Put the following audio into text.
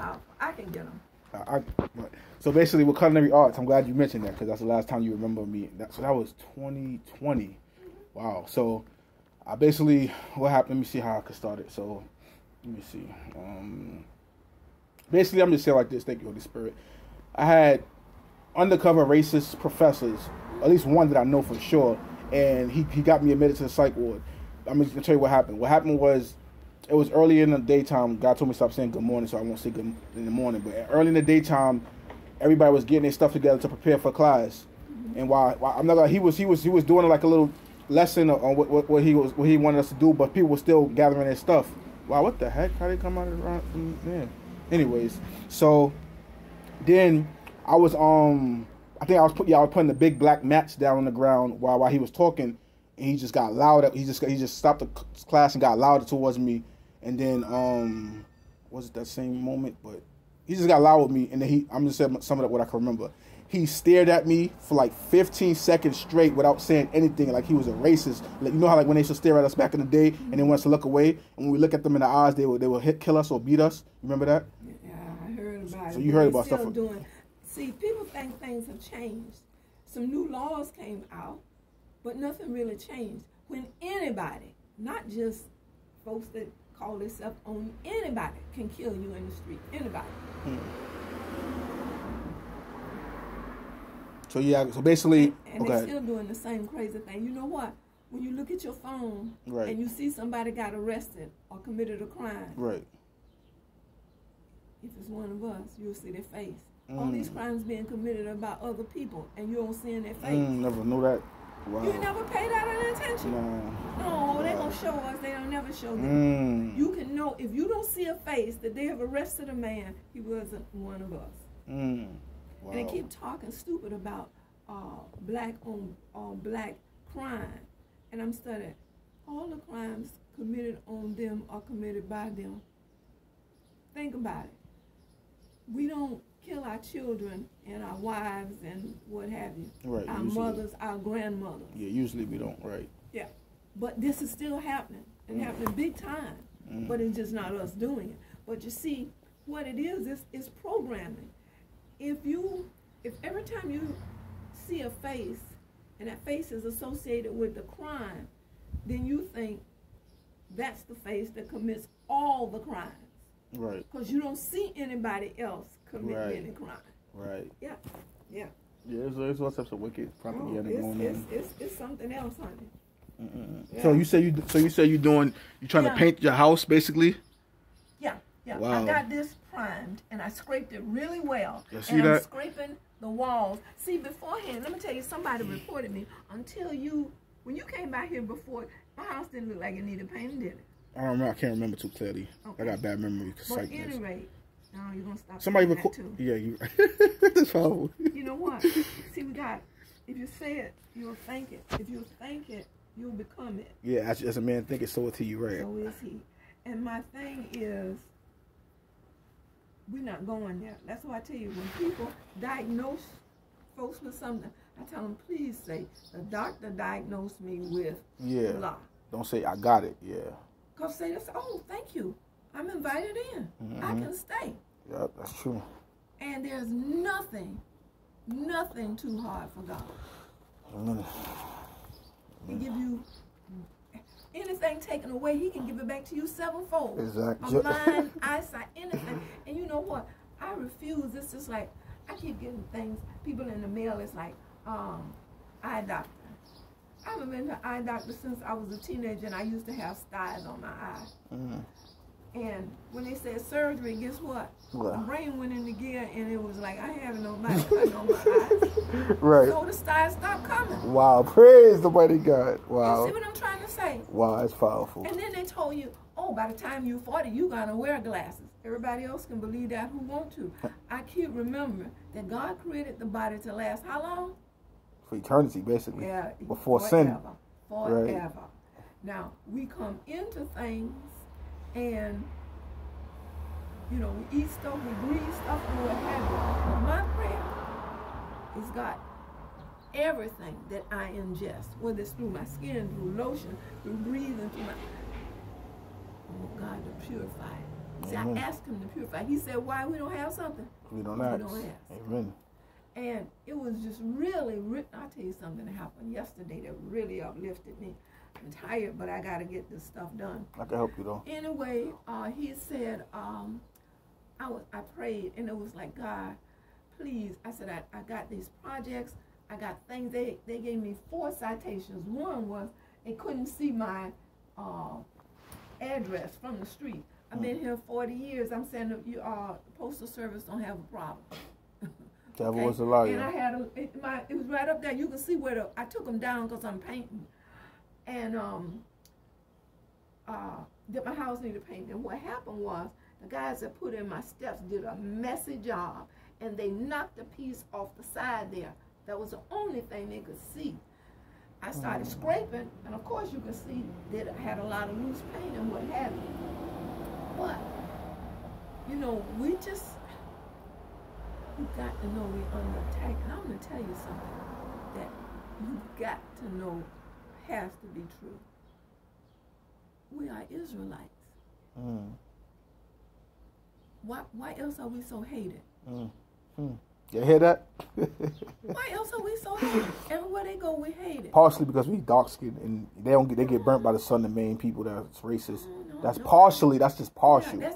powerful. I can get them. So basically, with culinary arts, I'm glad you mentioned that because that's the last time you remember me. So that was 2020. Wow. So I basically, what happened? Let me see how I could start it. So let me see. Basically, I'm just saying like this. Thank you, Holy Spirit. I had undercover racist professors, at least one that I know for sure, and he got me admitted to the psych ward. I'm going to tell you what happened. What happened was, it was early in the daytime. God told me to stop saying good morning, so I won't say good in the morning. But early in the daytime, everybody was getting their stuff together to prepare for class. And while I'm not gonna, he was doing like a little lesson on what he wanted us to do, but people were still gathering their stuff. Wow, what the heck? How did they come out around? Yeah. Anyways, so then I was I think I was putting the big black mats down on the ground while he was talking, and he just got loud. He just stopped the class and got louder towards me. And then, was it that same moment? But he just got loud with me, and then I'm just saying some of what I can remember. He stared at me for like 15 seconds straight without saying anything, like he was a racist. Like, you know how like when they used to stare at us back in the day, and they want us to look away, and when we look at them in the eyes, they will kill us or beat us. You remember that? Yeah, I heard about it. So you heard about stuff. See, people think things have changed. Some new laws came out, but nothing really changed. When anybody, not just folks that call themselves on, anybody can kill you in the street. Anybody. So yeah, so basically, and they're still doing the same crazy thing. You know what? When you look at your phone and you see somebody got arrested or committed a crime, if it's one of us, you'll see their face. All these crimes being committed about other people, and you don't see in their face. Never knew that. Wow. You never pay that any attention. No, they gonna show us. They don't never show them. You can know if you don't see a face that they have arrested a man. He wasn't one of us. Wow. And they keep talking stupid about black on black crime, and I'm studying all the crimes committed on them are committed by them. Think about it. We don't kill our children and our wives and what have you. Our mothers, our grandmothers. Yeah, usually we don't, Yeah, but this is still happening, and happening big time. But it's just not us doing it. But you see, what it is programming. If every time you see a face, and that face is associated with the crime, then you think that's the face that commits all the crimes. Because you don't see anybody else commit any crime. Yeah. Yeah, there's all types of wicked propaganda going on. It's something else, honey. Yeah. So you say you're trying to paint your house, basically? Yeah. Wow. I got this primed, and I scraped it really well. And I'm scraping the walls. See, beforehand, let me tell you, somebody reported me when you came by here before, my house didn't look like it needed painting, did it? I don't remember. I can't remember too clearly. Okay. I got bad memory. But at any rate, no, you're gonna stop. Somebody record too. Yeah, you. That's powerful. You know what? See, we got. If you say it, you'll think it. If you think it, you'll become it. Yeah, as a man think it, so to you, right? So is he. And my thing is, we're not going there. That's why I tell you, when people diagnose folks with something, I tell them, please say, the doctor diagnosed me with blah. Don't say, I got it, Because say this, oh, thank you. I'm invited in. I can stay. Yep, that's true. And there's nothing too hard for God. He give you anything taken away, he can give it back to you sevenfold. Exactly. A mind, eyesight, anything. And you know what? I refuse. It's just like, I keep getting things, people in the mail, it's like, eye doctor. I haven't been to an eye doctor since I was a teenager, and I used to have styes on my eye. And when they said surgery, guess what? My brain went into gear, and it was like, I have nobody cutting on my eyes. So the styes stopped coming. Wow, praise the mighty God. Wow. You see what I'm trying to say? Wow, that's powerful. And then they told you, oh, by the time you're 40, you're going to wear glasses. Everybody else can believe that who want to. I keep remembering that God created the body to last how long? For eternity, basically. Yeah. Before sin. Forever. Now, we come into things and, you know, we eat stuff, we breathe stuff, and what have you. But my prayer is, God, everything that I ingest, whether it's through my skin, through lotion, through breathing, through my... I want God to purify it. See, I asked him to purify. He said, why we don't have something? We don't ask. Amen. And it was just really, I'll tell you something that happened yesterday that really uplifted me. I'm tired, but I got to get this stuff done. I can help you, though. Anyway, he said, I prayed, and it was like, God, please. I said, I got these projects. I got things. They gave me 4 citations. One was they couldn't see my address from the street. I've been here 40 years. I'm saying the Postal Service don't have a problem. Devil was a liar. And I had it was right up there. You can see where I took them down because I'm painting. And that my house needed painting. And what happened was the guys that put in my steps did a messy job, and they knocked a piece off the side there. That was the only thing they could see. I started scraping, and of course you could see that I had a lot of loose paint and what have you. But, you know, you got to know we're under attack. And I'm going to tell you something that you got to know has to be true. We are Israelites. Why else are we so hated? You hear that? Why else are we so hated? Everywhere they go, we hated. Partially because we dark skinned and they get burnt by the sun. The main people that's racist. That's just partial. Yeah,